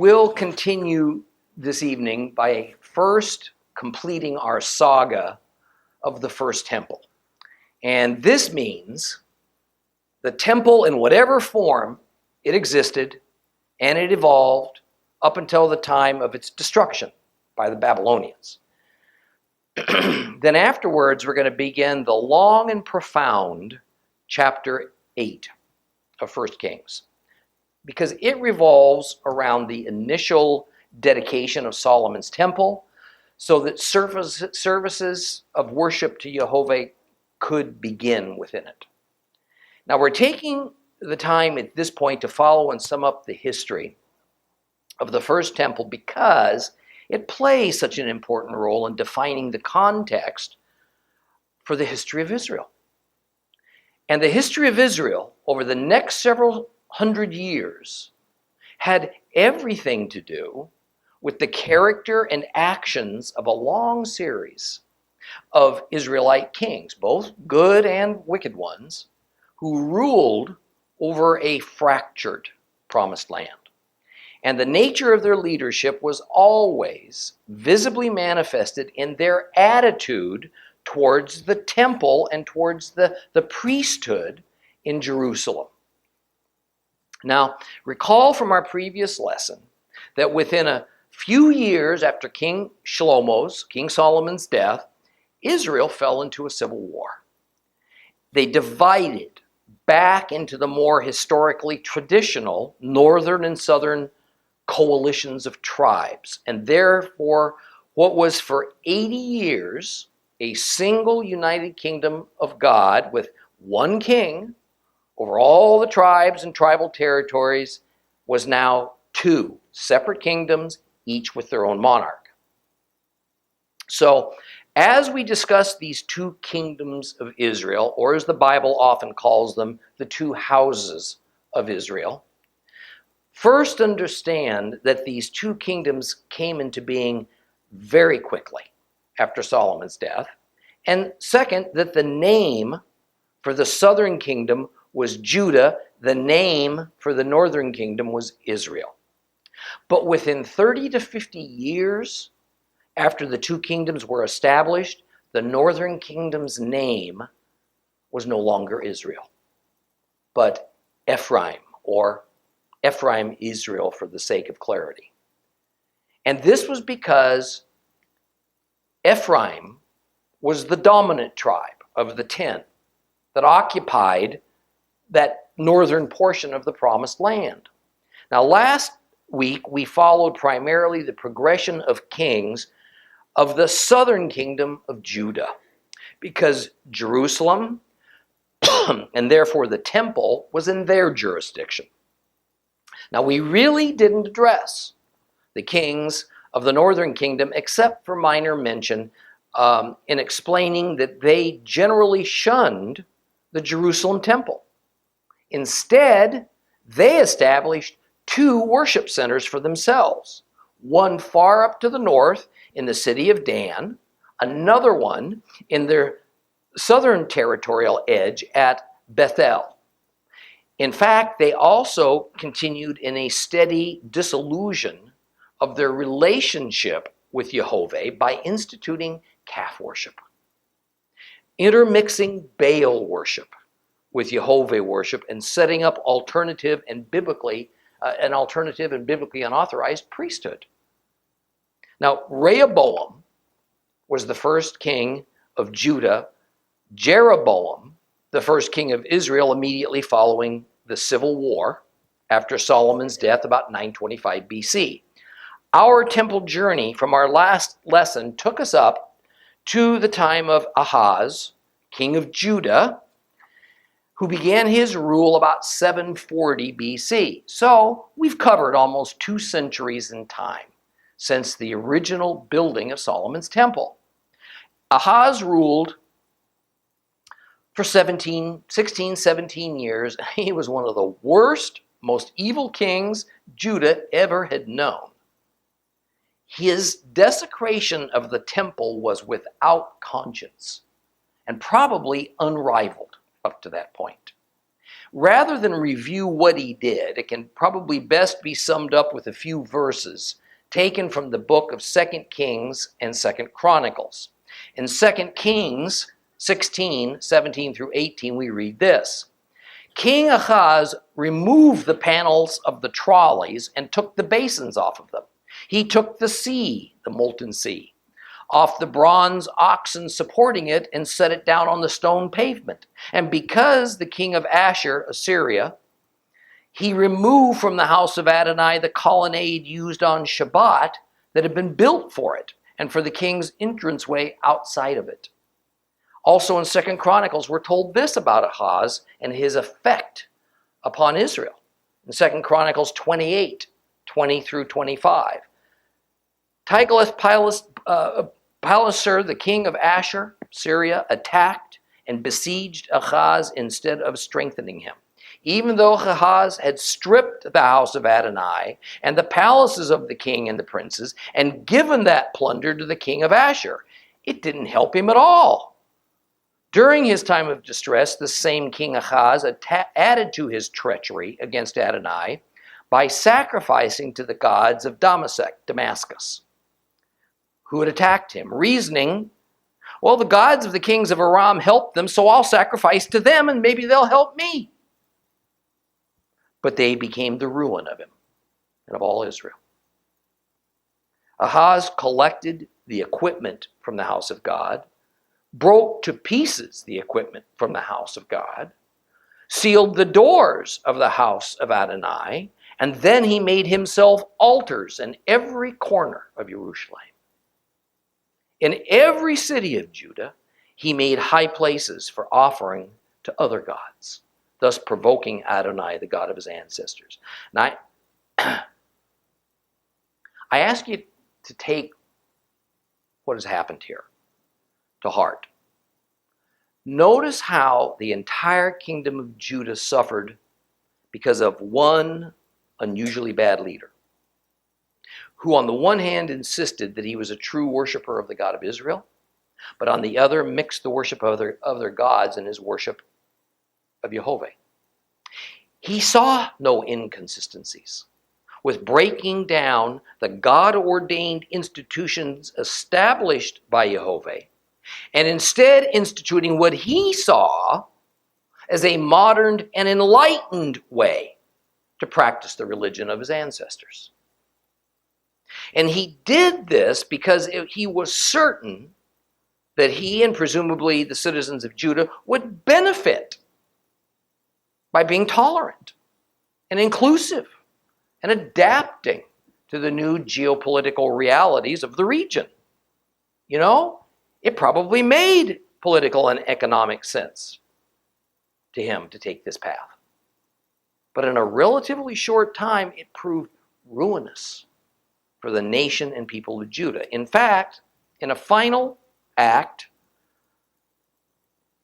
will continue this evening by first completing our saga of the first temple. And this means the temple, in whatever form it existed, and it evolved up until the time of its destruction by the Babylonians. Then afterwards, we're going to begin the long and profound chapter 8 of 1 Kings, because it revolves around the initial dedication of Solomon's temple so that services of worship to Jehovah could begin within it. Now, we're taking the time at this point to follow and sum up the history of the first temple because it plays such an important role in defining the context for the history of Israel. And the history of Israel over the next several hundred years had everything to do with the character and actions of a long series of Israelite kings, both good and wicked ones, who ruled over a fractured promised land. And the nature of their leadership was always visibly manifested in their attitude towards the temple and towards the priesthood in Jerusalem. Now, recall from our previous lesson that within a few years after King Solomon's death, Israel fell into a civil war. They divided back into the more historically traditional northern and southern coalitions of tribes, and therefore what was for 80 years a single united kingdom of God with one king over all the tribes and tribal territories was now two separate kingdoms, each with their own monarch. So as we discuss these two kingdoms of Israel, or as the Bible often calls them, the two houses of Israel, first understand that these two kingdoms came into being very quickly after Solomon's death. And second, that the name for the southern kingdom was Judah, the name for the northern kingdom was Israel. But within 30 to 50 years after the two kingdoms were established, the northern kingdom's name was no longer Israel, but Ephraim, or Ephraim Israel for the sake of clarity. And this was because Ephraim was the dominant tribe of the 10 that occupied that northern portion of the promised land. Now, last week we followed primarily the progression of kings of the southern kingdom of Judah, because Jerusalem and therefore the temple was in their jurisdiction. Now, we really didn't address the kings of the northern kingdom except for minor mention in explaining that they generally shunned the Jerusalem temple. Instead, they established two worship centers for themselves, one far up to the north in the city of Dan, another one in their southern territorial edge at Bethel. In fact, they also continued in a steady disillusion of their relationship with Jehovah by instituting calf worship, intermixing Baal worship with Jehovah worship, and setting up an alternative and biblically unauthorized priesthood. Now, Rehoboam was the first king of Judah. Jeroboam, the first king of Israel, immediately following the civil war after Solomon's death about 925 BC. Our temple journey from our last lesson took us up to the time of Ahaz, king of Judah, who began his rule about 740 BC. So we've covered almost 2 centuries in time since the original building of Solomon's temple. Ahaz ruled for 16, 17 years. He was one of the worst, most evil kings Judah ever had known. His desecration of the temple was without conscience and probably unrivaled up to that point. Rather than review what he did, it can probably best be summed up with a few verses taken from the book of 2 Kings and 2 Chronicles. In 2 Kings 16, 17 through 18, we read this. King Ahaz removed the panels of the trolleys and took the basins off of them. He took the sea, the molten sea, off the bronze oxen supporting it and set it down on the stone pavement. And because the king of Assyria, he removed from the house of Adonai the colonnade used on Shabbat that had been built for it and for the king's entranceway outside of it. Also in 2 Chronicles, we're told this about Ahaz and his effect upon Israel. In 2 Chronicles 28, 20 through 25. Tiglath-Pileser, the king of Syria, attacked and besieged Ahaz instead of strengthening him. Even though Ahaz had stripped the house of Adonai and the palaces of the king and the princes and given that plunder to the king of Ashur, it didn't help him at all. During his time of distress, the same king Ahaz added to his treachery against Adonai by sacrificing to the gods of Damascus, who had attacked him, reasoning, well, the gods of the kings of Aram helped them, so I'll sacrifice to them and maybe they'll help me. But they became the ruin of him and of all Israel. Ahaz collected the equipment from the house of God, broke to pieces the equipment from the house of God, sealed the doors of the house of Adonai, and then he made himself altars in every corner of Jerusalem. In every city of Judah, he made high places for offering to other gods, thus provoking Adonai, the God of his ancestors. Now, I ask you to take what has happened here to heart. Notice how the entire kingdom of Judah suffered because of one unusually bad leader, who on the one hand insisted that he was a true worshiper of the God of Israel, but on the other mixed the worship of their gods in his worship of Jehovah. He saw no inconsistencies with breaking down the God-ordained institutions established by Jehovah, and instead instituting what he saw as a modern and enlightened way to practice the religion of his ancestors. And he did this because he was certain that he and presumably the citizens of Judah would benefit by being tolerant and inclusive and adapting to the new geopolitical realities of the region. You know, it probably made political and economic sense to him to take this path. But in a relatively short time, it proved ruinous for the nation and people of Judah. In fact, in a final act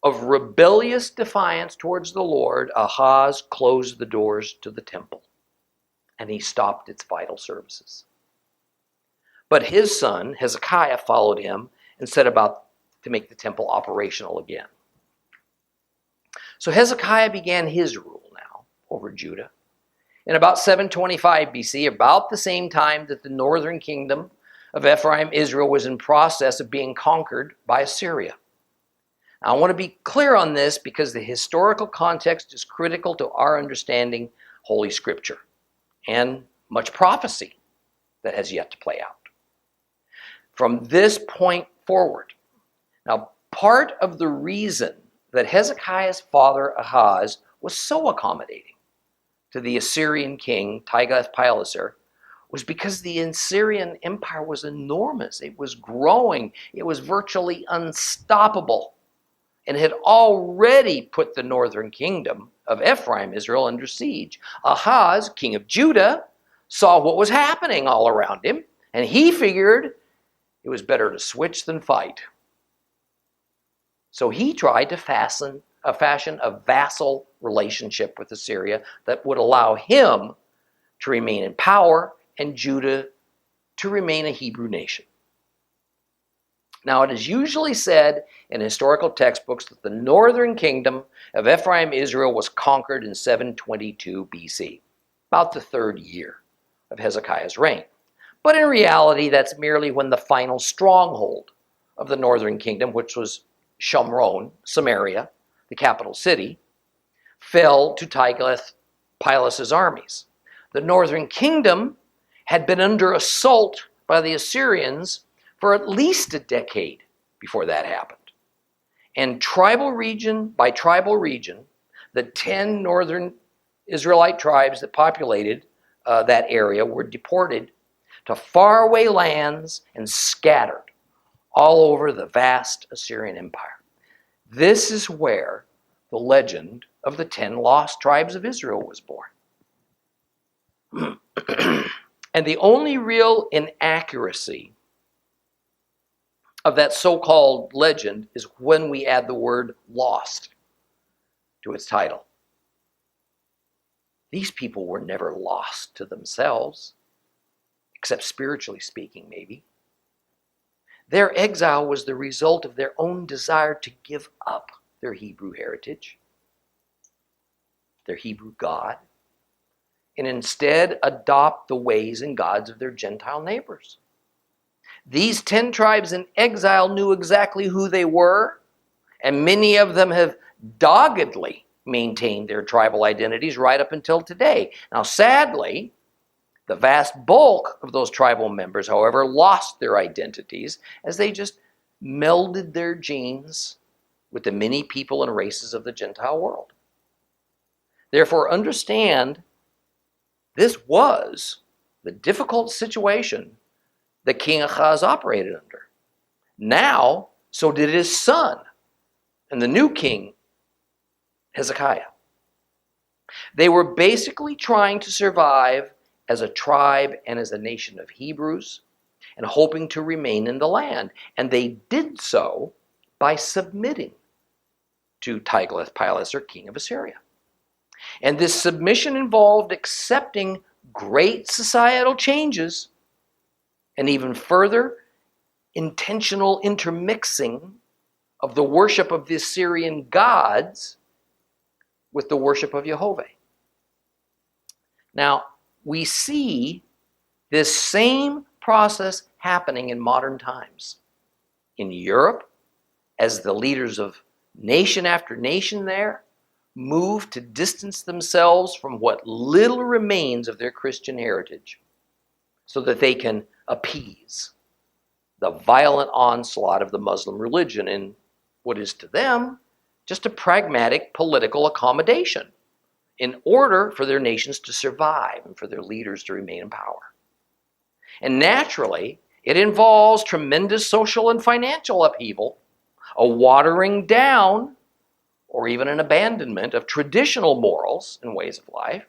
of rebellious defiance towards the Lord, Ahaz closed the doors to the temple, and he stopped its vital services. But his son, Hezekiah, followed him and set about to make the temple operational again. So Hezekiah began his rule now over Judah. In about 725 BC, about the same time that the northern kingdom of Ephraim, Israel, was in process of being conquered by Assyria. Now, I want to be clear on this because the historical context is critical to our understanding Holy Scripture and much prophecy that has yet to play out. From this point forward, now part of the reason that Hezekiah's father Ahaz was so accommodating to the Assyrian king Tiglath-Pileser was because the Assyrian Empire was enormous. It was growing. It was virtually unstoppable, and had already put the northern kingdom of Ephraim, Israel, under siege. Ahaz, king of Judah, saw what was happening all around him, and he figured it was better to switch than fight. So he tried to fashion a vassal relationship with Assyria that would allow him to remain in power and Judah to remain a Hebrew nation. Now, it is usually said in historical textbooks that the northern kingdom of Ephraim Israel was conquered in 722 BC, about the third year of Hezekiah's reign. But in reality, that's merely when the final stronghold of the northern kingdom, which was Shomron, Samaria, the capital city, fell to Tiglath-Piles's armies. The northern kingdom had been under assault by the Assyrians for at least a decade before that happened. And tribal region by tribal region, the 10 northern Israelite tribes that populated that area were deported to faraway lands and scattered all over the vast Assyrian Empire. This is where the legend of the 10 lost tribes of Israel was born. And the only real inaccuracy of that so-called legend is when we add the word lost to its title. These people were never lost to themselves, except spiritually speaking, maybe. Their exile was the result of their own desire to give up their Hebrew heritage, their Hebrew God, and instead adopt the ways and gods of their Gentile neighbors. These 10 tribes in exile knew exactly who they were, and many of them have doggedly maintained their tribal identities right up until today. Now, sadly, the vast bulk of those tribal members, however, lost their identities as they just melded their genes with the many people and races of the Gentile world. Therefore, understand this was the difficult situation that King Ahaz operated under. Now, so did his son and the new king, Hezekiah. They were basically trying to survive as a tribe and as a nation of Hebrews and hoping to remain in the land. And they did so by submitting to Tiglath-Pileser, king of Assyria. And this submission involved accepting great societal changes and even further intentional intermixing of the worship of the Assyrian gods with the worship of Jehovah. Now, we see this same process happening in modern times. In Europe, as the leaders of nation after nation there move to distance themselves from what little remains of their Christian heritage so that they can appease the violent onslaught of the Muslim religion in what is to them just a pragmatic political accommodation in order for their nations to survive and for their leaders to remain in power. And naturally, it involves tremendous social and financial upheaval, a watering down, or even an abandonment of traditional morals and ways of life,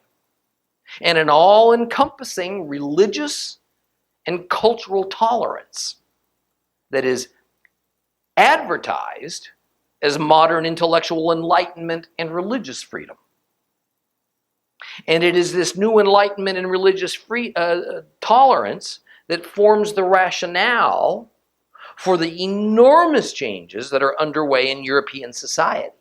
and an all-encompassing religious and cultural tolerance that is advertised as modern intellectual enlightenment and religious freedom. And it is this new enlightenment and religious tolerance that forms the rationale for the enormous changes that are underway in European society.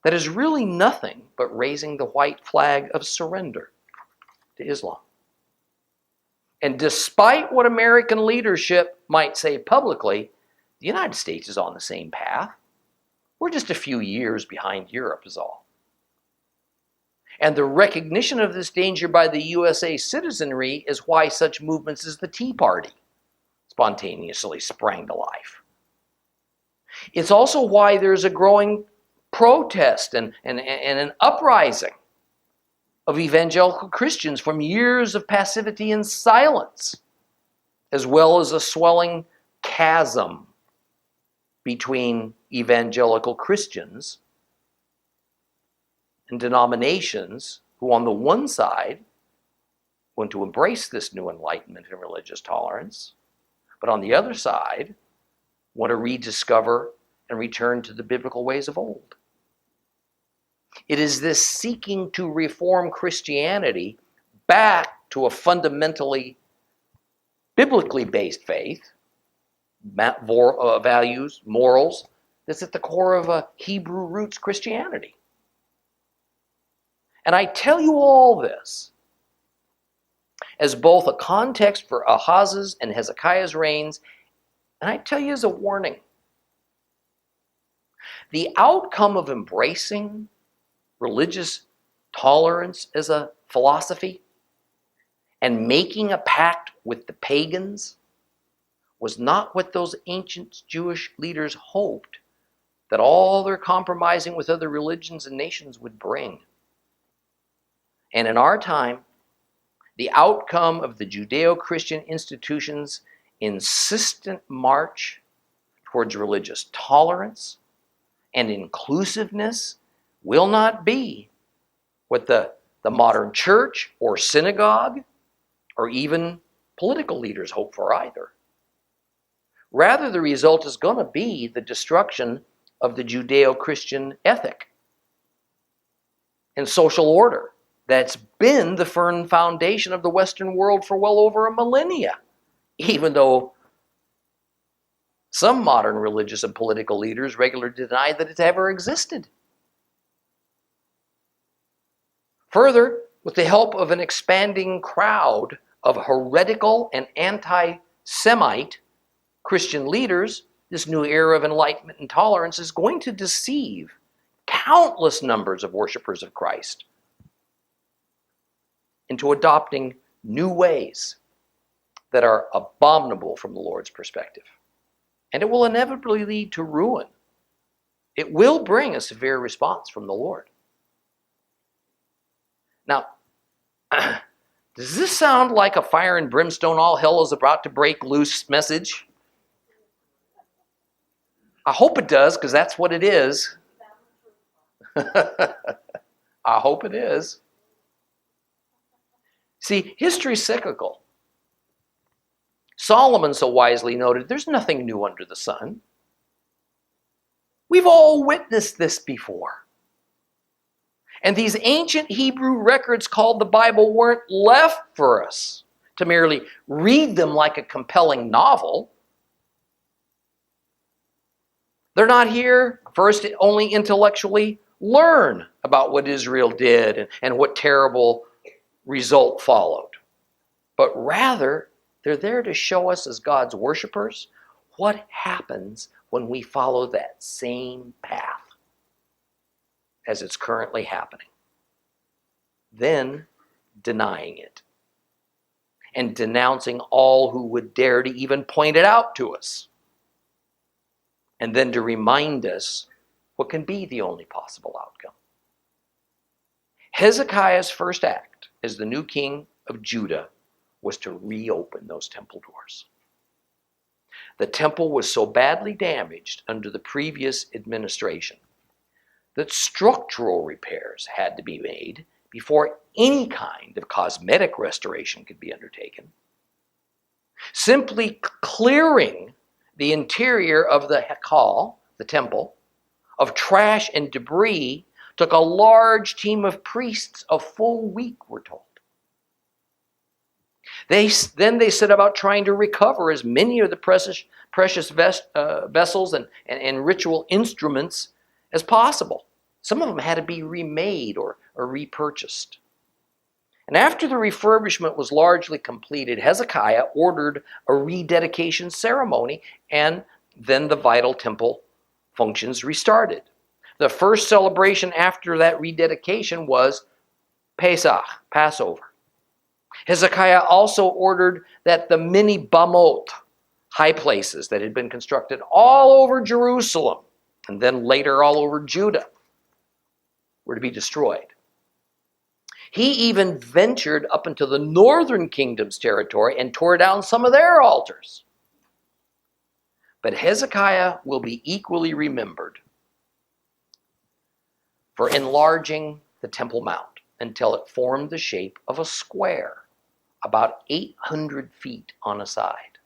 That is really nothing but raising the white flag of surrender to Islam. And despite what American leadership might say publicly, the United States is on the same path. We're just a few years behind Europe is all. And the recognition of this danger by the USA citizenry is why such movements as the Tea Party spontaneously sprang to life. It's also why there's a growing protest and an uprising of evangelical Christians from years of passivity and silence, as well as a swelling chasm between evangelical Christians and denominations who on the one side want to embrace this new enlightenment and religious tolerance, but on the other side want to rediscover and return to the biblical ways of old. It is this seeking to reform Christianity back to a fundamentally biblically based faith values, morals, that's at the core of Hebrew roots Christianity. And I tell you all this as both a context for Ahaz's and Hezekiah's reigns, and I tell you as a warning. The outcome of embracing religious tolerance as a philosophy and making a pact with the pagans was not what those ancient Jewish leaders hoped that all their compromising with other religions and nations would bring. And in our time, the outcome of the Judeo-Christian institutions' insistent march towards religious tolerance and inclusiveness will not be what the modern church or synagogue or even political leaders hope for either. Rather, the result is going to be the destruction of the Judeo-Christian ethic and social order that's been the firm foundation of the Western world for well over a millennia, even though some modern religious and political leaders regularly deny that it's ever existed. Further, with the help of an expanding crowd of heretical and anti-Semite Christian leaders, this new era of enlightenment and tolerance is going to deceive countless numbers of worshipers of Christ into adopting new ways that are abominable from the Lord's perspective. And it will inevitably lead to ruin. It will bring a severe response from the Lord. Now, does this sound like a fire and brimstone, all hell is about to break loose message? I hope it does, because that's what it is. I hope it is. See, history's cyclical. Solomon so wisely noted, there's nothing new under the sun. We've all witnessed this before. And these ancient Hebrew records called the Bible weren't left for us to merely read them like a compelling novel. They're not here for us to only intellectually learn about what Israel did and what terrible result followed. But rather, they're there to show us as God's worshipers what happens when we follow that same path as it's currently happening. Then denying it and denouncing all who would dare to even point it out to us. And then to remind us what can be the only possible outcome. Hezekiah's first act as the new king of Judah was to reopen those temple doors. The temple was so badly damaged under the previous administration that structural repairs had to be made before any kind of cosmetic restoration could be undertaken. Simply clearing the interior of the Hekal, the temple, of trash and debris took a large team of priests a full week, we're told. Then they set about trying to recover as many of the precious vessels and ritual instruments as possible. Some of them had to be remade or repurchased. And after the refurbishment was largely completed, Hezekiah ordered a rededication ceremony, and then the vital temple functions restarted. The first celebration after that rededication was Pesach, Passover. Hezekiah also ordered that the many bamot, high places that had been constructed all over Jerusalem, and then later all over Judah, were to be destroyed. He even ventured up into the northern kingdom's territory and tore down some of their altars. But Hezekiah will be equally remembered for enlarging the Temple Mount until it formed the shape of a square, about 800 feet on a side.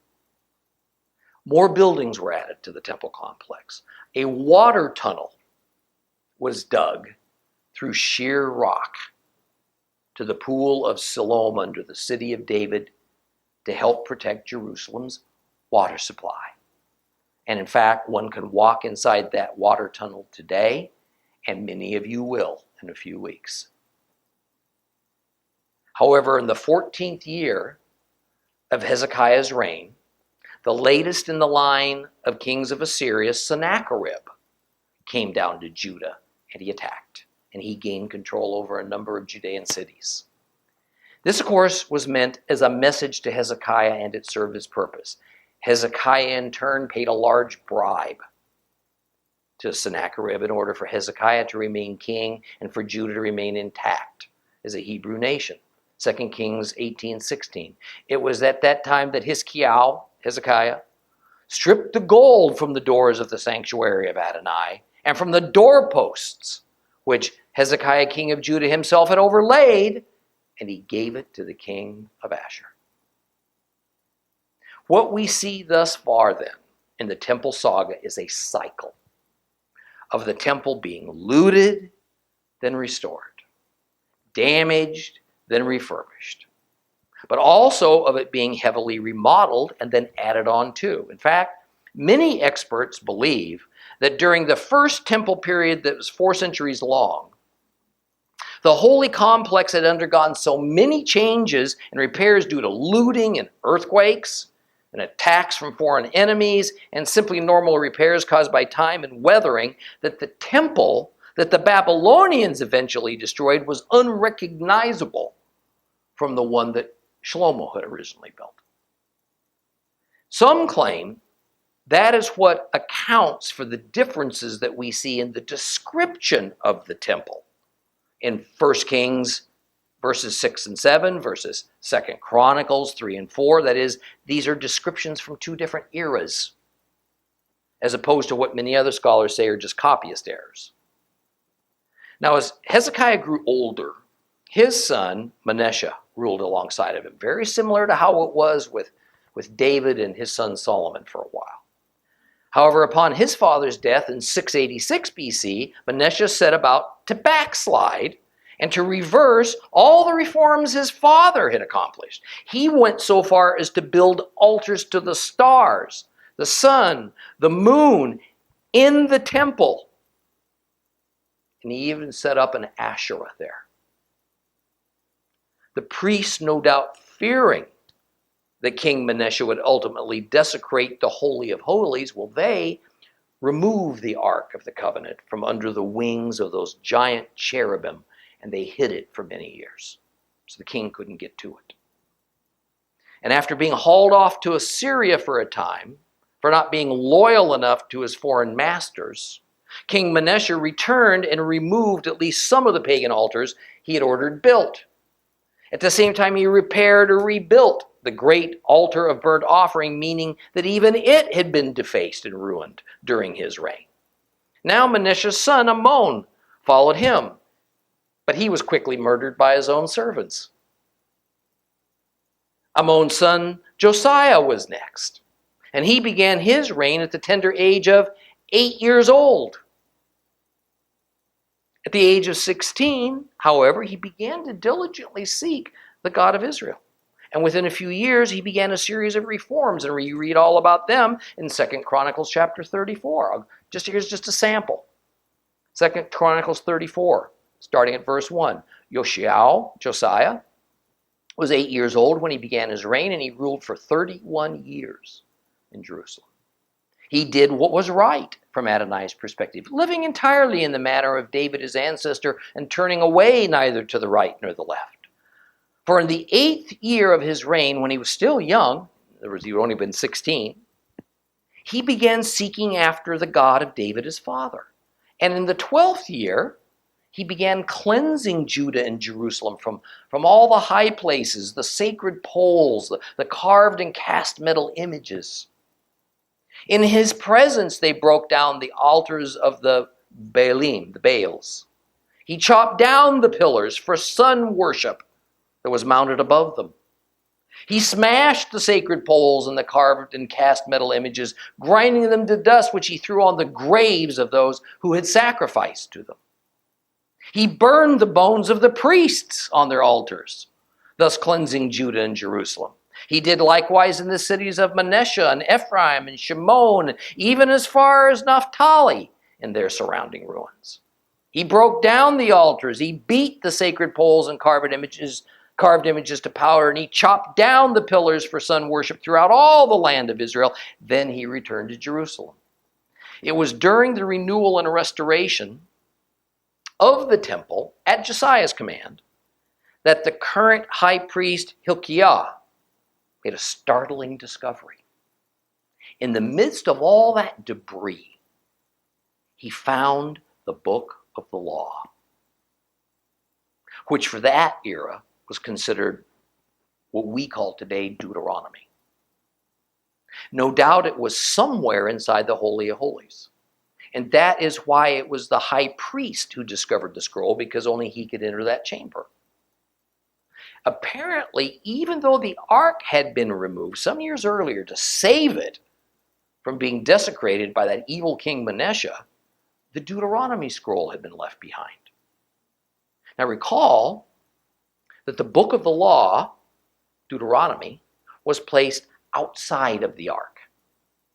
More buildings were added to the temple complex. A water tunnel was dug through sheer rock to the pool of Siloam under the city of David to help protect Jerusalem's water supply. And in fact, one can walk inside that water tunnel today, and many of you will in a few weeks. However, in the 14th year of Hezekiah's reign, the latest in the line of kings of Assyria, Sennacherib, came down to Judah, and he attacked, and he gained control over a number of Judean cities. This, of course, was meant as a message to Hezekiah, and it served its purpose. Hezekiah, in turn, paid a large bribe to Sennacherib in order for Hezekiah to remain king and for Judah to remain intact as a Hebrew nation. 2 Kings 18:16. It was at that time that Hezekiah, stripped the gold from the doors of the sanctuary of Adonai and from the doorposts, which Hezekiah, king of Judah himself, had overlaid, and he gave it to the king of Ashur. What we see thus far, then, in the temple saga is a cycle of the temple being looted, then restored, damaged, then refurbished, but also of it being heavily remodeled and then added on to. In fact, many experts believe that during the first temple period that was 4 centuries long, the holy complex had undergone so many changes and repairs due to looting and earthquakes and attacks from foreign enemies and simply normal repairs caused by time and weathering that the temple that the Babylonians eventually destroyed was unrecognizable from the one that Shlomo had originally built. Some claim that is what accounts for the differences that we see in the description of the temple in 1 Kings verses 6 and 7 versus 2 Chronicles 3 and 4. That is, these are descriptions from 2 different eras, as opposed to what many other scholars say are just copyist errors. Now, as Hezekiah grew older, his son Manasseh ruled alongside of him, very similar to how it was with David and his son Solomon for a while. However, upon his father's death in 686 BC, Manasseh set about to backslide and to reverse all the reforms his father had accomplished. He went so far as to build altars to the stars, the sun, the moon, in the temple. And he even set up an Asherah there. The priests, no doubt fearing that King Manasseh would ultimately desecrate the Holy of Holies, well, they removed the Ark of the Covenant from under the wings of those giant cherubim, and they hid it for many years, so the king couldn't get to it. And after being hauled off to Assyria for a time, for not being loyal enough to his foreign masters, King Manasseh returned and removed at least some of the pagan altars he had ordered built. At the same time, he repaired or rebuilt the great altar of burnt offering, meaning that even it had been defaced and ruined during his reign. Now Manasseh's son Amon followed him, but he was quickly murdered by his own servants. Amon's son Josiah was next, and he began his reign at the tender age of 8 years old. At the age of 16, however, he began to diligently seek the God of Israel. And within a few years, he began a series of reforms, and we read all about them in 2 Chronicles chapter 34. Here's just a sample. 2 Chronicles 34, starting at verse 1. Josiah was 8 years old when he began his reign, and he ruled for 31 years in Jerusalem. He did what was right from Adonai's perspective, living entirely in the manner of David his ancestor and turning away neither to the right nor the left. For in the 8th year of his reign, when he was still young, in other words, he had only been 16, he began seeking after the God of David his father. And in the 12th year, he began cleansing Judah and Jerusalem from all the high places, the sacred poles, the carved and cast metal images. In his presence, they broke down the altars of the Baalim, the Baals. He chopped down the pillars for sun worship that was mounted above them. He smashed the sacred poles and the carved and cast metal images, grinding them to dust, which he threw on the graves of those who had sacrificed to them. He burned the bones of the priests on their altars, thus cleansing Judah and Jerusalem. He did likewise in the cities of Manasseh and Ephraim and Shimon, even as far as Naphtali and their surrounding ruins. He broke down the altars. He beat the sacred poles and carved images to powder, and he chopped down the pillars for sun worship throughout all the land of Israel. Then he returned to Jerusalem. It was during the renewal and restoration of the temple at Josiah's command that the current high priest Hilkiah made a startling discovery. In the midst of all that debris, he found the book of the law, which for that era was considered what we call today Deuteronomy. No doubt it was somewhere inside the Holy of Holies. And that is why it was the high priest who discovered the scroll, because only he could enter that chamber. Apparently, even though the ark had been removed some years earlier to save it from being desecrated by that evil king Manasseh, the Deuteronomy scroll had been left behind. Now recall that the book of the law, Deuteronomy, was placed outside of the ark,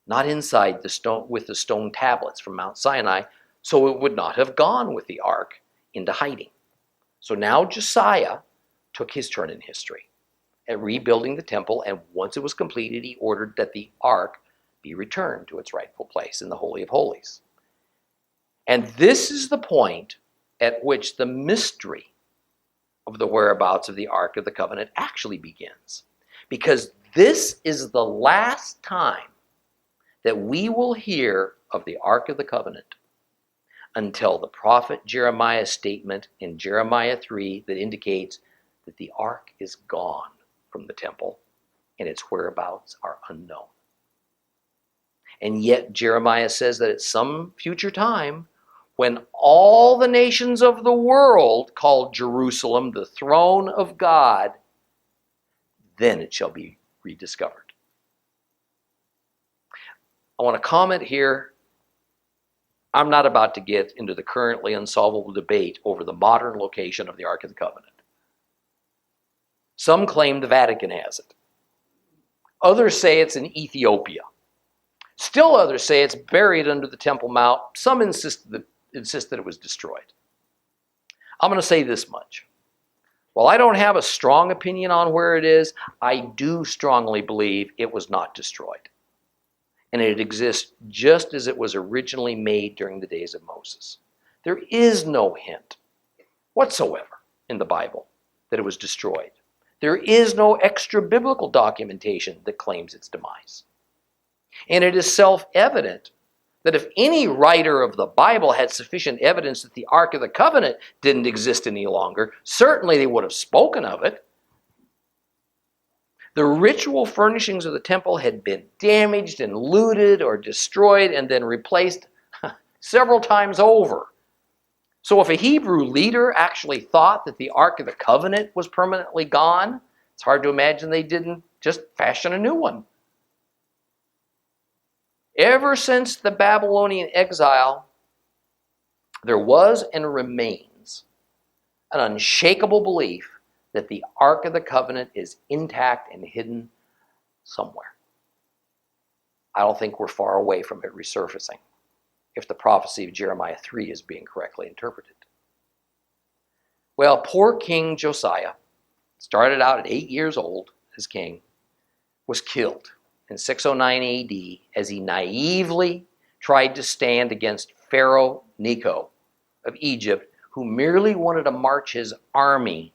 not inside the stone with the stone tablets from Mount Sinai, so it would not have gone with the ark into hiding. So now Josiah took his turn in history at rebuilding the temple, and once it was completed, he ordered that the ark be returned to its rightful place in the Holy of Holies. And this is the point at which the mystery of the whereabouts of the Ark of the Covenant actually begins, because this is the last time that we will hear of the Ark of the Covenant until the prophet Jeremiah's statement in Jeremiah 3 that indicates that the ark is gone from the temple and its whereabouts are unknown. And yet Jeremiah says that at some future time, when all the nations of the world call Jerusalem the throne of God, then it shall be rediscovered. I want to comment here. I'm not about to get into the currently unsolvable debate over the modern location of the Ark of the Covenant. Some claim the Vatican has it. Others say it's in Ethiopia. Still others say it's buried under the Temple Mount. Some insist that it was destroyed. I'm going to say this much. While I don't have a strong opinion on where it is, I do strongly believe it was not destroyed. And it exists just as it was originally made during the days of Moses. There is no hint whatsoever in the Bible that it was destroyed. There is no extra-biblical documentation that claims its demise. And it is self-evident that if any writer of the Bible had sufficient evidence that the Ark of the Covenant didn't exist any longer, certainly they would have spoken of it. The ritual furnishings of the temple had been damaged and looted or destroyed and then replaced several times over. So if a Hebrew leader actually thought that the Ark of the Covenant was permanently gone, it's hard to imagine they didn't just fashion a new one. Ever since the Babylonian exile, there was and remains an unshakable belief that the Ark of the Covenant is intact and hidden somewhere. I don't think we're far away from it resurfacing if the prophecy of Jeremiah 3 is being correctly interpreted. Well, poor King Josiah, started out at 8 years old as king, was killed in 609 AD as he naively tried to stand against Pharaoh Necho of Egypt, who merely wanted to march his army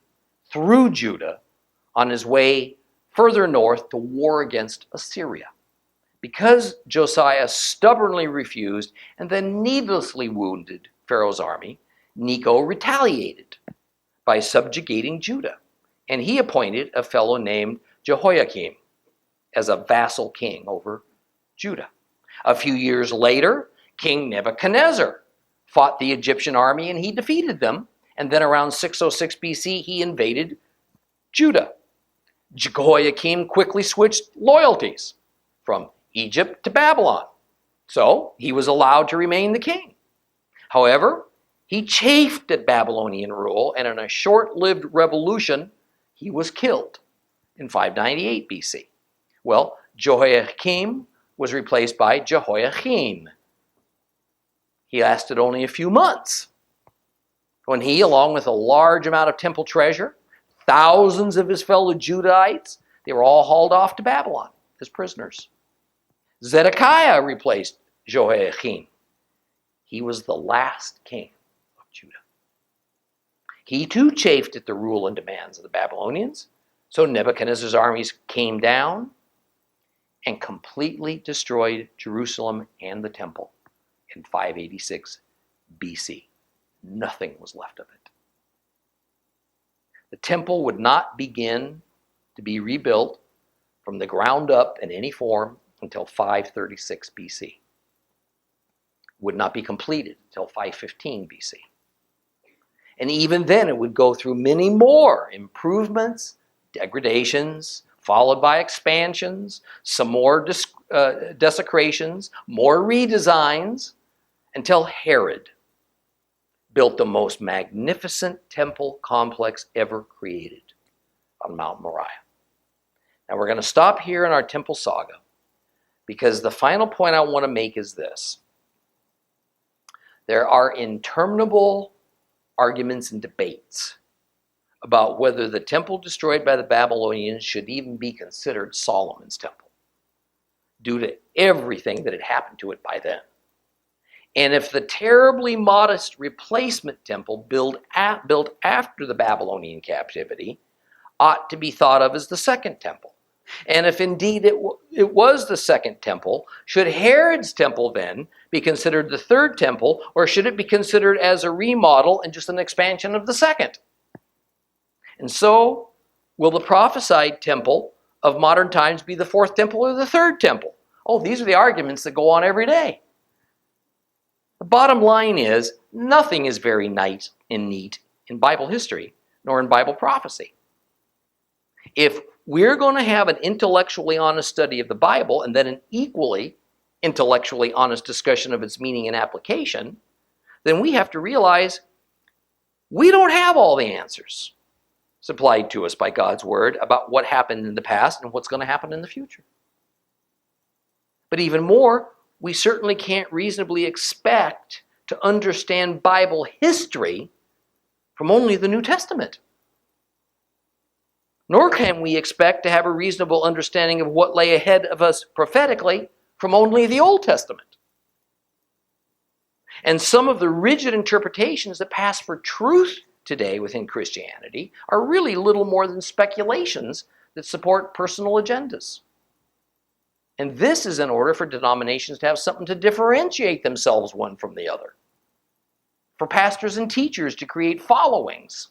through Judah on his way further north to war against Assyria. Because Josiah stubbornly refused and then needlessly wounded Pharaoh's army, Necho retaliated by subjugating Judah, and he appointed a fellow named Jehoiakim as a vassal king over Judah. A few years later, King Nebuchadnezzar fought the Egyptian army and he defeated them, and then around 606 BC he invaded Judah. Jehoiakim quickly switched loyalties from Egypt to Babylon, so he was allowed to remain the king. However, he chafed at Babylonian rule, and in a short-lived revolution, he was killed in 598 BC. Well, Jehoiakim was replaced by Jehoiakim. He lasted only a few months when he, along with a large amount of temple treasure, thousands of his fellow Judahites, they were all hauled off to Babylon as prisoners. Zedekiah replaced Jehoiakim. He was the last king of Judah. He too chafed at the rule and demands of the Babylonians. So Nebuchadnezzar's armies came down and completely destroyed Jerusalem and the temple in 586 BC. Nothing was left of it. The temple would not begin to be rebuilt from the ground up in any form until 536 BC. It would not be completed until 515 BC. And even then, it would go through many more improvements, degradations, followed by expansions, some more desecrations, more redesigns, until Herod built the most magnificent temple complex ever created on Mount Moriah. Now we're going to stop here in our temple saga because the final point I want to make is this. There are interminable arguments and debates about whether the temple destroyed by the Babylonians should even be considered Solomon's temple due to everything that had happened to it by then. And if the terribly modest replacement temple built after the Babylonian captivity ought to be thought of as the second temple. And if indeed it was the second temple, should Herod's temple then be considered the third temple, or should it be considered as a remodel and just an expansion of the second? And so, will the prophesied temple of modern times be the fourth temple or the third temple? Oh, these are the arguments that go on every day. The bottom line is, nothing is very nice and neat in Bible history, nor in Bible prophecy. If we're going to have an intellectually honest study of the Bible and then an equally intellectually honest discussion of its meaning and application, then we have to realize we don't have all the answers supplied to us by God's Word about what happened in the past and what's going to happen in the future. But even more, we certainly can't reasonably expect to understand Bible history from only the New Testament. Nor can we expect to have a reasonable understanding of what lay ahead of us prophetically from only the Old Testament. And some of the rigid interpretations that pass for truth today within Christianity are really little more than speculations that support personal agendas. And this is in order for denominations to have something to differentiate themselves one from the other. For pastors and teachers to create followings.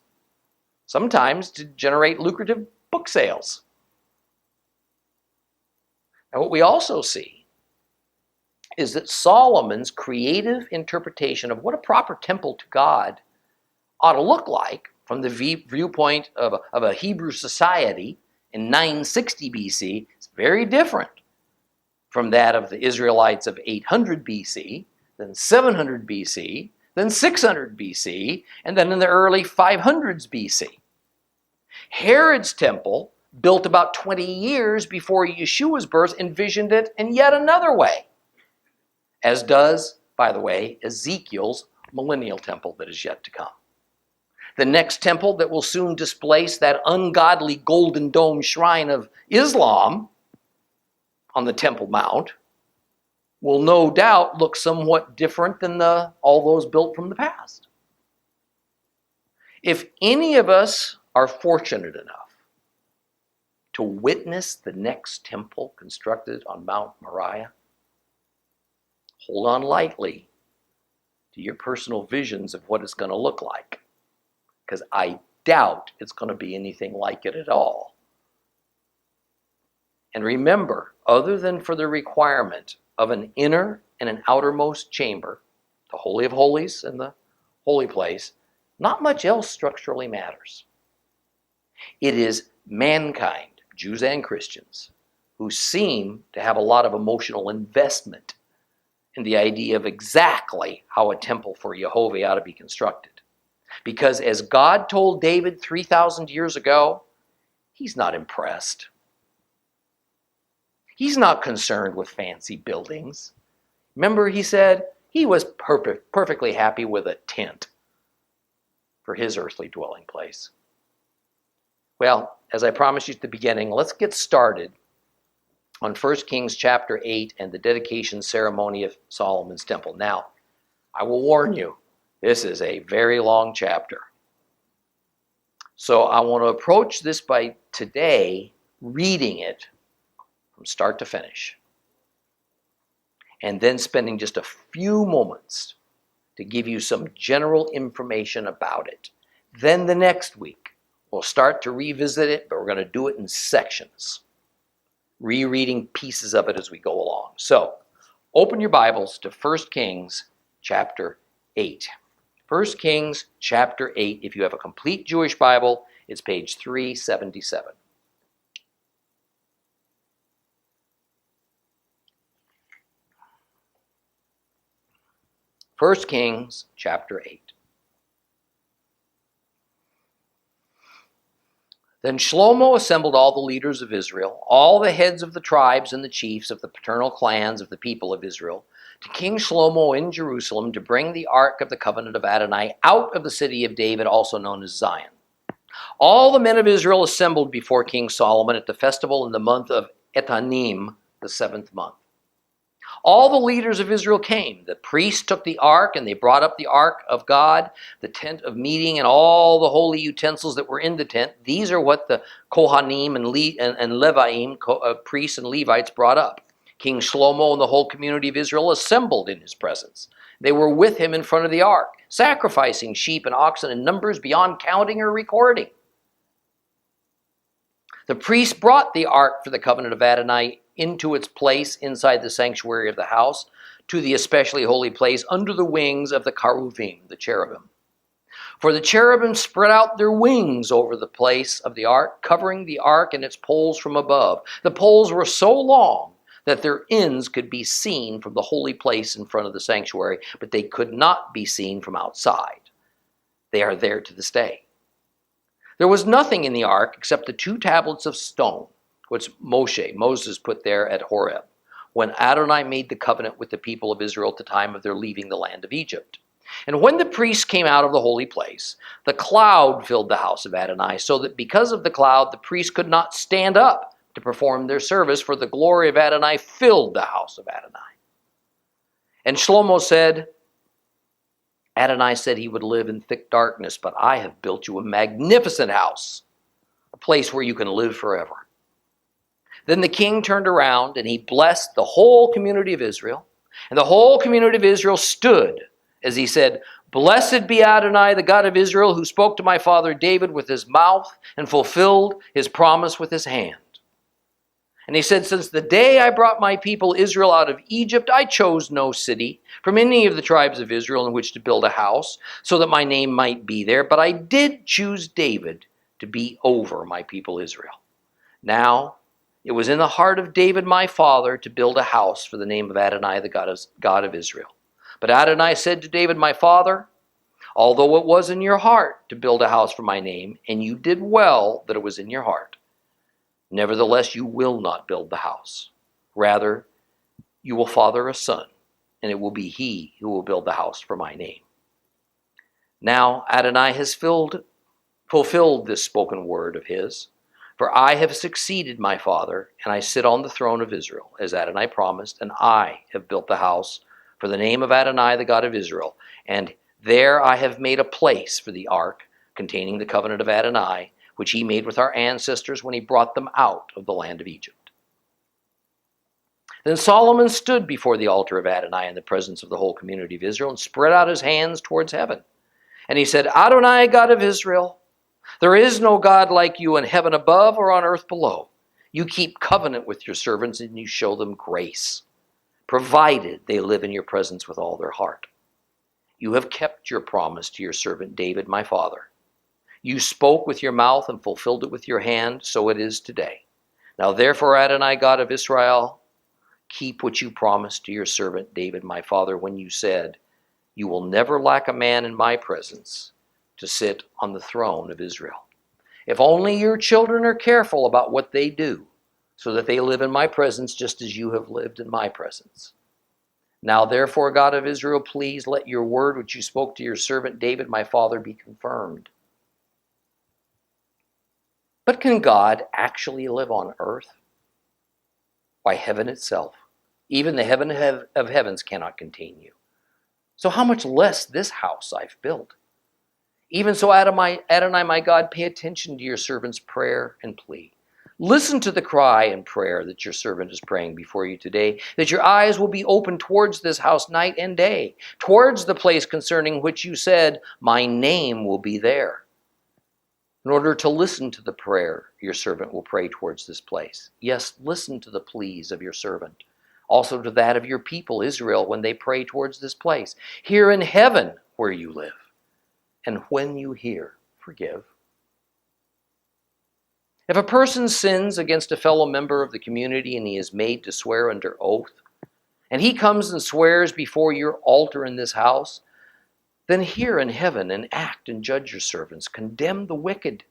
Sometimes to generate lucrative book sales. And what we also see is that Solomon's creative interpretation of what a proper temple to God ought to look like from the viewpoint of a Hebrew society in 960 BC is very different from that of the Israelites of 800 BC, then 700 BC, then 600 BC, and then in the early 500s BC. Herod's temple, built about 20 years before Yeshua's birth, envisioned it in yet another way, as does, by the way, Ezekiel's millennial temple that is yet to come. The next temple that will soon displace that ungodly golden dome shrine of Islam on the Temple Mount will no doubt look somewhat different than all those built from the past. If any of us are fortunate enough to witness the next temple constructed on Mount Moriah, hold on lightly to your personal visions of what it's going to look like, because I doubt it's going to be anything like it at all. And remember, other than for the requirement of an inner and an outermost chamber, the Holy of Holies and the holy place, not much else structurally matters. It is mankind, Jews and Christians, who seem to have a lot of emotional investment in the idea of exactly how a temple for Jehovah ought to be constructed. Because as God told David 3,000 years ago, He's not impressed. He's not concerned with fancy buildings. Remember, he said he was perfectly happy with a tent for his earthly dwelling place. Well, as I promised you at the beginning, let's get started on 1 Kings chapter 8 and the dedication ceremony of Solomon's temple. Now, I will warn you, this is a very long chapter. So I want to approach this by today reading it from start to finish, and then spending just a few moments to give you some general information about it. Then the next week, we'll start to revisit it, but we're going to do it in sections, rereading pieces of it as we go along. So, open your Bibles to 1 Kings chapter 8. 1 Kings chapter 8, if you have a complete Jewish Bible, it's page 377. 1 Kings chapter 8. Then Shlomo assembled all the leaders of Israel, all the heads of the tribes and the chiefs of the paternal clans of the people of Israel, to King Shlomo in Jerusalem to bring the ark of the covenant of Adonai out of the city of David, also known as Zion. All the men of Israel assembled before King Solomon at the festival in the month of Etanim, the 7th month. All the leaders of Israel came. The priests took the ark, and they brought up the ark of God, the tent of meeting, and all the holy utensils that were in the tent. These are what the Kohanim and Leviim, priests and Levites, brought up. King Shlomo and the whole community of Israel assembled in his presence. They were with him in front of the ark, sacrificing sheep and oxen in numbers beyond counting or recording. The priests brought the ark for the covenant of Adonai into its place inside the sanctuary of the house, to the especially holy place under the wings of the cheruvim, the cherubim. For the cherubim spread out their wings over the place of the ark, covering the ark and its poles from above. The poles were so long that their ends could be seen from the holy place in front of the sanctuary, but they could not be seen from outside. They are there to this day. There was nothing in the ark except the 2 tablets of stone, which Moses put there at Horeb, when Adonai made the covenant with the people of Israel at the time of their leaving the land of Egypt. And when the priests came out of the holy place, the cloud filled the house of Adonai, so that because of the cloud, the priests could not stand up to perform their service, for the glory of Adonai filled the house of Adonai. And Shlomo said, Adonai said he would live in thick darkness, but I have built you a magnificent house, a place where you can live forever. Then the king turned around and he blessed the whole community of Israel. And the whole community of Israel stood as he said, Blessed be Adonai, the God of Israel, who spoke to my father David with his mouth and fulfilled his promise with his hand. And he said, Since the day I brought my people Israel out of Egypt, I chose no city from any of the tribes of Israel in which to build a house, so that my name might be there. But I did choose David to be over my people Israel. Now, it was in the heart of David my father to build a house for the name of Adonai, the God of Israel. But Adonai said to David my father, Although it was in your heart to build a house for my name, and you did well that it was in your heart, nevertheless you will not build the house. Rather, you will father a son, and it will be he who will build the house for my name. Now Adonai has fulfilled this spoken word of his. For I have succeeded my father, and I sit on the throne of Israel, as Adonai promised, and I have built the house for the name of Adonai, the God of Israel. And there I have made a place for the ark containing the covenant of Adonai, which he made with our ancestors when he brought them out of the land of Egypt. Then Solomon stood before the altar of Adonai in the presence of the whole community of Israel and spread out his hands towards heaven. And he said, Adonai, God of Israel, there is no God like you in heaven above or on earth below. You keep covenant with your servants and you show them grace, provided they live in your presence with all their heart. You have kept your promise to your servant David, my father. You spoke with your mouth and fulfilled it with your hand, so it is today. Now therefore, Adonai, God of Israel, keep what you promised to your servant David, my father, when you said, You will never lack a man in my presence to sit on the throne of Israel. If only your children are careful about what they do, so that they live in my presence just as you have lived in my presence. Now therefore, God of Israel, please let your word which you spoke to your servant David, my father, be confirmed. But can God actually live on earth? By heaven itself, even the heaven of heavens cannot contain you. So how much less this house I've built? Even so, Adonai, my God, pay attention to your servant's prayer and plea. Listen to the cry and prayer that your servant is praying before you today, that your eyes will be open towards this house night and day, towards the place concerning which you said, my name will be there. In order to listen to the prayer your servant will pray towards this place. Yes, listen to the pleas of your servant, also to that of your people Israel when they pray towards this place. Here in heaven where you live, and when you hear, forgive. If a person sins against a fellow member of the community and he is made to swear under oath, and he comes and swears before your altar in this house, then hear in heaven and act and judge your servants. Condemn the wicked,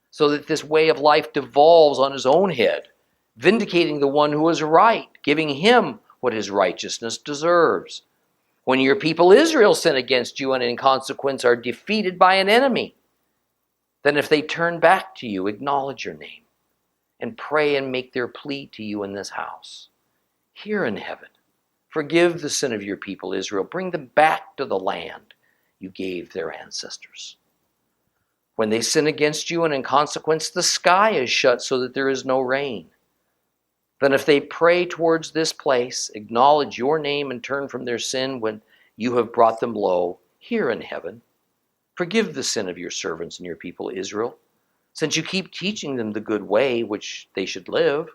so that this way of life devolves on his own head, vindicating the one who is right, giving him what his righteousness deserves. When your people Israel sin against you and in consequence are defeated by an enemy, then if they turn back to you, acknowledge your name and pray and make their plea to you in this house. Hear in heaven, forgive the sin of your people Israel, bring them back to the land you gave their ancestors. When they sin against you and in consequence the sky is shut so that there is no rain, then if they pray towards this place, acknowledge your name and turn from their sin when you have brought them low, hear in heaven, forgive the sin of your servants and your people Israel, since you keep teaching them the good way which they should live,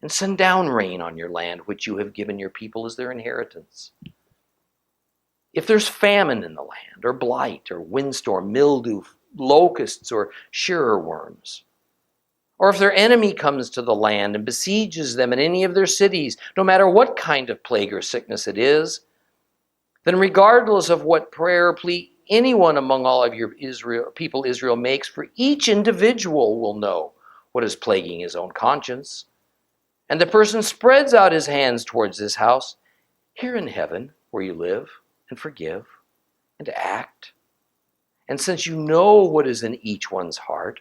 and send down rain on your land which you have given your people as their inheritance. If there's famine in the land, or blight, or windstorm, mildew, locusts, or shearer worms, or if their enemy comes to the land and besieges them in any of their cities, no matter what kind of plague or sickness it is, then regardless of what prayer or plea anyone among all of your people Israel makes, for each individual will know what is plaguing his own conscience. And the person spreads out his hands towards this house, here in heaven where you live, and forgive, and act. And since you know what is in each one's heart,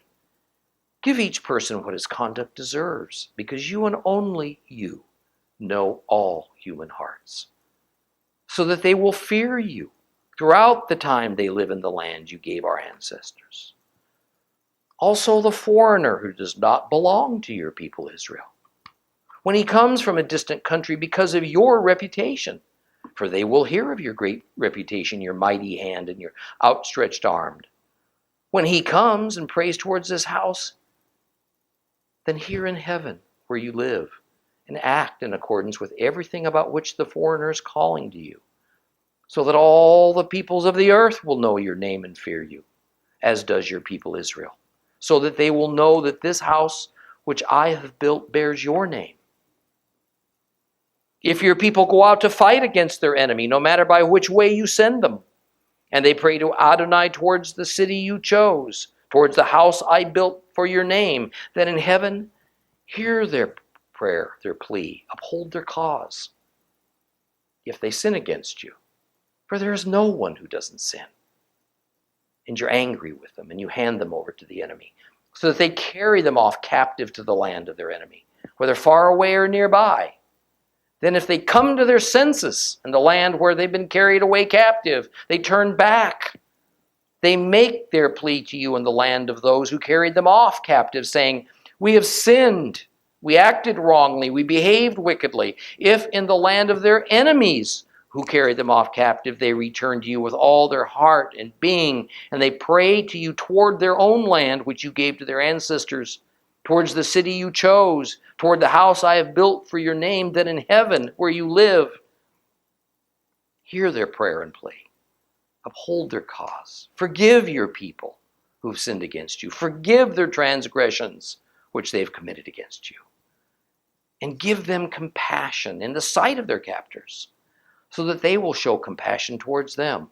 give each person what his conduct deserves, because you and only you know all human hearts, so that they will fear you throughout the time they live in the land you gave our ancestors. Also the foreigner who does not belong to your people Israel, when he comes from a distant country because of your reputation, for they will hear of your great reputation, your mighty hand, and your outstretched arm. When he comes and prays towards this house, then hear in heaven where you live, and act in accordance with everything about which the foreigner is calling to you, so that all the peoples of the earth will know your name and fear you, as does your people Israel, so that they will know that this house which I have built bears your name. If your people go out to fight against their enemy, no matter by which way you send them, and they pray to Adonai towards the city you chose, towards the house I built for your name, then in heaven hear their prayer, their plea, uphold their cause. If they sin against you, for there is no one who doesn't sin, and you're angry with them, and you hand them over to the enemy, so that they carry them off captive to the land of their enemy, whether far away or nearby. Then if they come to their senses in the land where they've been carried away captive, they turn back. They make their plea to you in the land of those who carried them off captive, saying, we have sinned, we acted wrongly, we behaved wickedly. If in the land of their enemies who carried them off captive, they return to you with all their heart and being, and they pray to you toward their own land which you gave to their ancestors, towards the city you chose, toward the house I have built for your name, then in heaven where you live, hear their prayer and plea. Uphold their cause. Forgive your people who've sinned against you. Forgive their transgressions which they've committed against you. And give them compassion in the sight of their captors, so that they will show compassion towards them.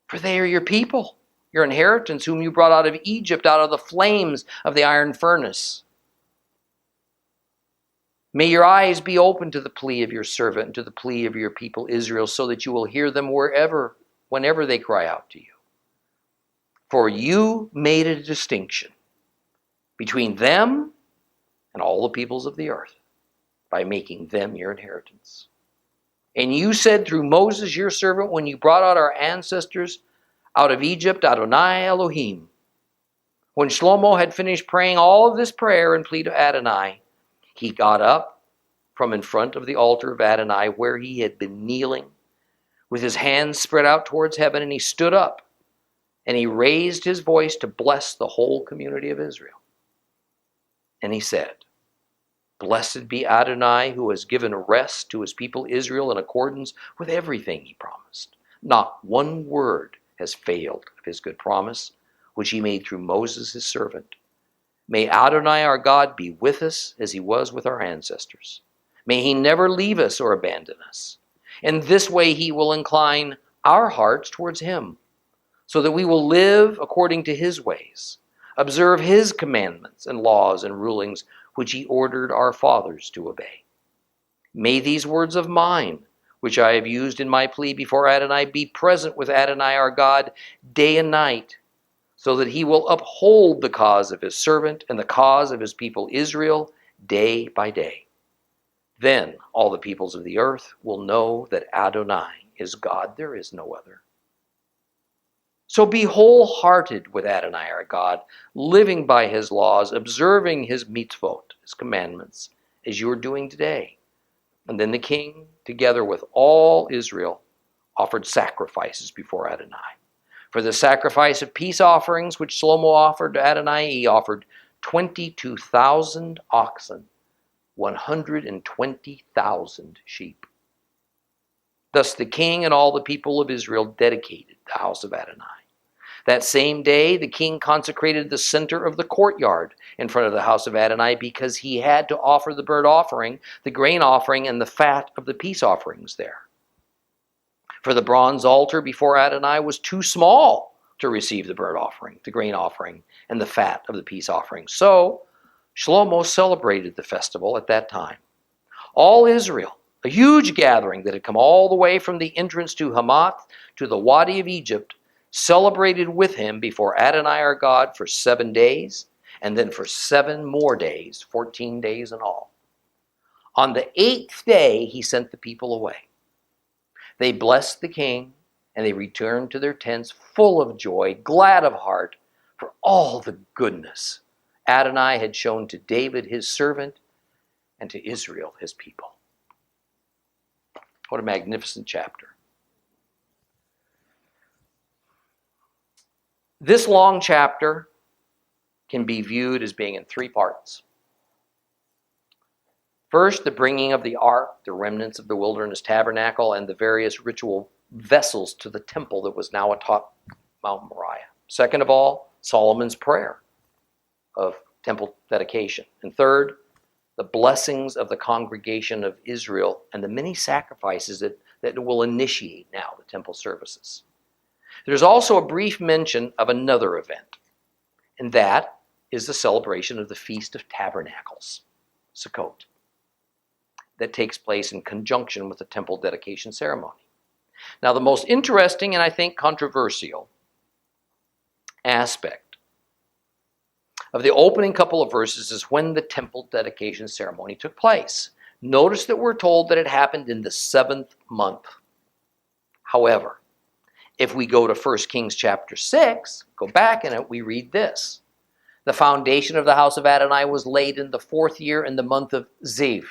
For they are your people, your inheritance, whom you brought out of Egypt, out of the flames of the iron furnace. May your eyes be open to the plea of your servant and to the plea of your people Israel, so that you will hear them whenever they cry out to you. For you made a distinction between them and all the peoples of the earth by making them your inheritance. And you said through Moses your servant, when you brought out our ancestors out of Egypt, Adonai Elohim. When Shlomo had finished praying all of this prayer and plea to Adonai, he got up from in front of the altar of Adonai where he had been kneeling with his hands spread out towards heaven, and he stood up and he raised his voice to bless the whole community of Israel. And he said, Blessed be Adonai, who has given rest to his people Israel in accordance with everything he promised. Not one word has failed of his good promise, which he made through Moses his servant. May Adonai our God be with us as he was with our ancestors. May he never leave us or abandon us. In this way he will incline our hearts towards him, so that we will live according to his ways, observe his commandments and laws and rulings, which he ordered our fathers to obey. May these words of mine, which I have used in my plea before Adonai, be present with Adonai our God day and night, so that he will uphold the cause of his servant and the cause of his people Israel day by day. Then all the peoples of the earth will know that Adonai is God, there is no other. So be wholehearted with Adonai our God, living by his laws, observing his mitzvot, his commandments, as you are doing today. And then the king, together with all Israel, offered sacrifices before Adonai. For the sacrifice of peace offerings, which Shlomo offered to Adonai, he offered 22,000 oxen, 120,000 sheep. Thus the king and all the people of Israel dedicated the house of Adonai. That same day, the king consecrated the center of the courtyard in front of the house of Adonai, because he had to offer the burnt offering, the grain offering, and the fat of the peace offerings there. For the bronze altar before Adonai was too small to receive the burnt offering, the grain offering, and the fat of the peace offering. So Shlomo celebrated the festival at that time. All Israel, a huge gathering that had come all the way from the entrance to Hamath to the Wadi of Egypt, celebrated with him before Adonai our God for 7 days, and then for 7 more days, 14 days in all. On the 8th day, he sent the people away. They blessed the king, and they returned to their tents full of joy, glad of heart, for all the goodness Adonai had shown to David his servant and to Israel his people. What a magnificent chapter. This long chapter can be viewed as being in 3 parts. First, the bringing of the ark, the remnants of the Wilderness Tabernacle, and the various ritual vessels to the temple that was now atop Mount Moriah. Second of all, Solomon's prayer of temple dedication. And third, the blessings of the congregation of Israel and the many sacrifices that will initiate now the temple services. There's also a brief mention of another event, and that is the celebration of the Feast of Tabernacles, Sukkot, that takes place in conjunction with the temple dedication ceremony. Now, the most interesting and I think controversial aspect of the opening couple of verses is when the temple dedication ceremony took place. Notice that we're told that it happened in the 7th month. However, if we go to 1 Kings chapter 6, go back in it, we read this. The foundation of the house of Adonai was laid in the 4th year in the month of Ziv.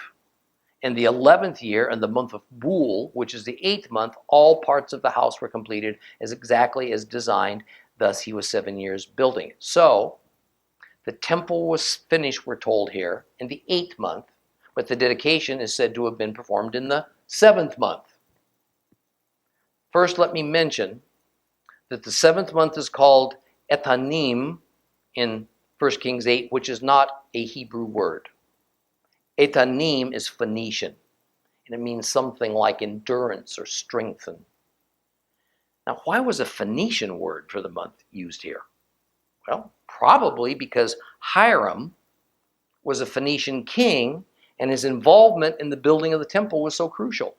In the 11th year in the month of Bul, which is the 8th month, all parts of the house were completed as exactly as designed. Thus he was 7 years building it. So the temple was finished, we're told here, in the 8th month, but the dedication is said to have been performed in the 7th month. First, let me mention that the 7th month is called Etanim in 1 Kings 8, which is not a Hebrew word. Etanim is Phoenician, and it means something like endurance or strengthen. Now, why was a Phoenician word for the month used here? Well, probably because Hiram was a Phoenician king and his involvement in the building of the temple was so crucial.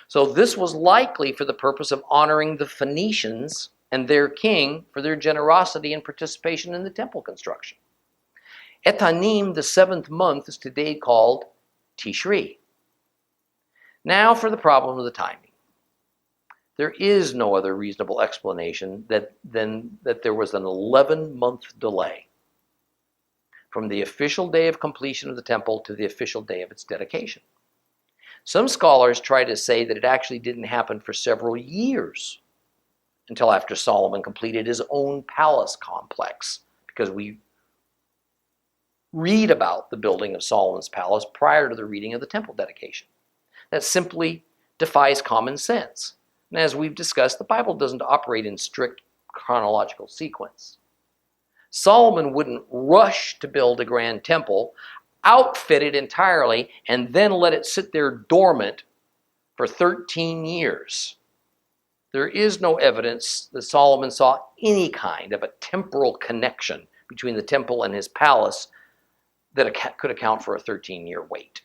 So this was likely for the purpose of honoring the Phoenicians and their king for their generosity and participation in the temple construction. Etanim, the 7th month, is today called Tishri. Now for the problem of the timing. There is no other reasonable explanation than that there was an 11-month delay from the official day of completion of the temple to the official day of its dedication. Some scholars try to say that it actually didn't happen for several years until after Solomon completed his own palace complex, because we read about the building of Solomon's palace prior to the reading of the temple dedication. That simply defies common sense. And as we've discussed, the Bible doesn't operate in strict chronological sequence. Solomon wouldn't rush to build a grand temple, outfit it entirely, and then let it sit there dormant for 13 years. There is no evidence that Solomon saw any kind of a temporal connection between the temple and his palace that could account for a 13-year wait.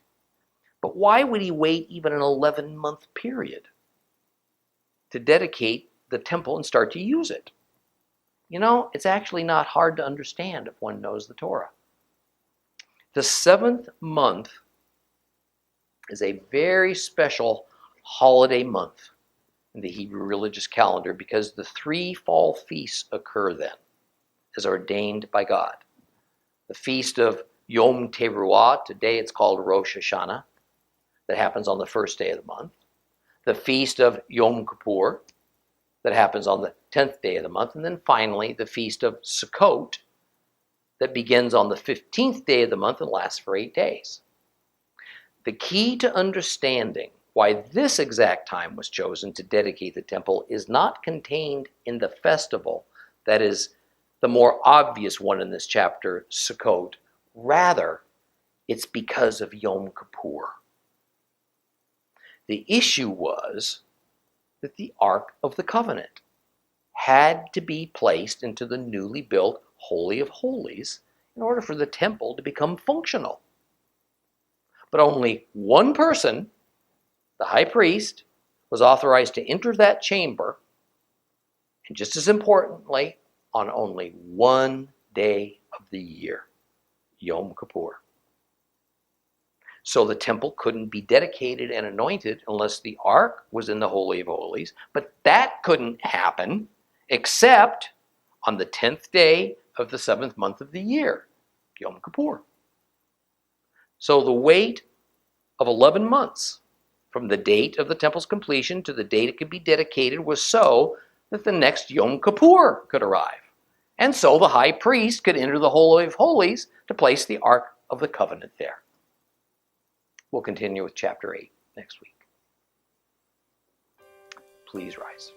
But why would he wait even an 11-month period to dedicate the temple and start to use it? You know, it's actually not hard to understand if one knows the Torah. The 7th month is a very special holiday month in the Hebrew religious calendar because the 3 fall feasts occur then, as ordained by God. The feast of Yom Teruah, today it's called Rosh Hashanah, that happens on the 1st day of the month. The feast of Yom Kippur, that happens on the 10th day of the month. And then finally, the feast of Sukkot, that begins on the 15th day of the month and lasts for 8 days. The key to understanding why this exact time was chosen to dedicate the temple is not contained in the festival, that is the more obvious one in this chapter, Sukkot. Rather, it's because of Yom Kippur. The issue was that the Ark of the Covenant had to be placed into the newly built Holy of Holies in order for the temple to become functional. But only one person, the high priest, was authorized to enter that chamber, and just as importantly, on only one day of the year, Yom Kippur. So the temple couldn't be dedicated and anointed unless the ark was in the Holy of Holies, but that couldn't happen except on the 10th day of the 7th month of the year, Yom Kippur. So the wait of 11 months from the date of the temple's completion to the date it could be dedicated was so that the next Yom Kippur could arrive. And so the high priest could enter the Holy of Holies to place the Ark of the Covenant there. We'll continue with chapter 8 next week. Please rise.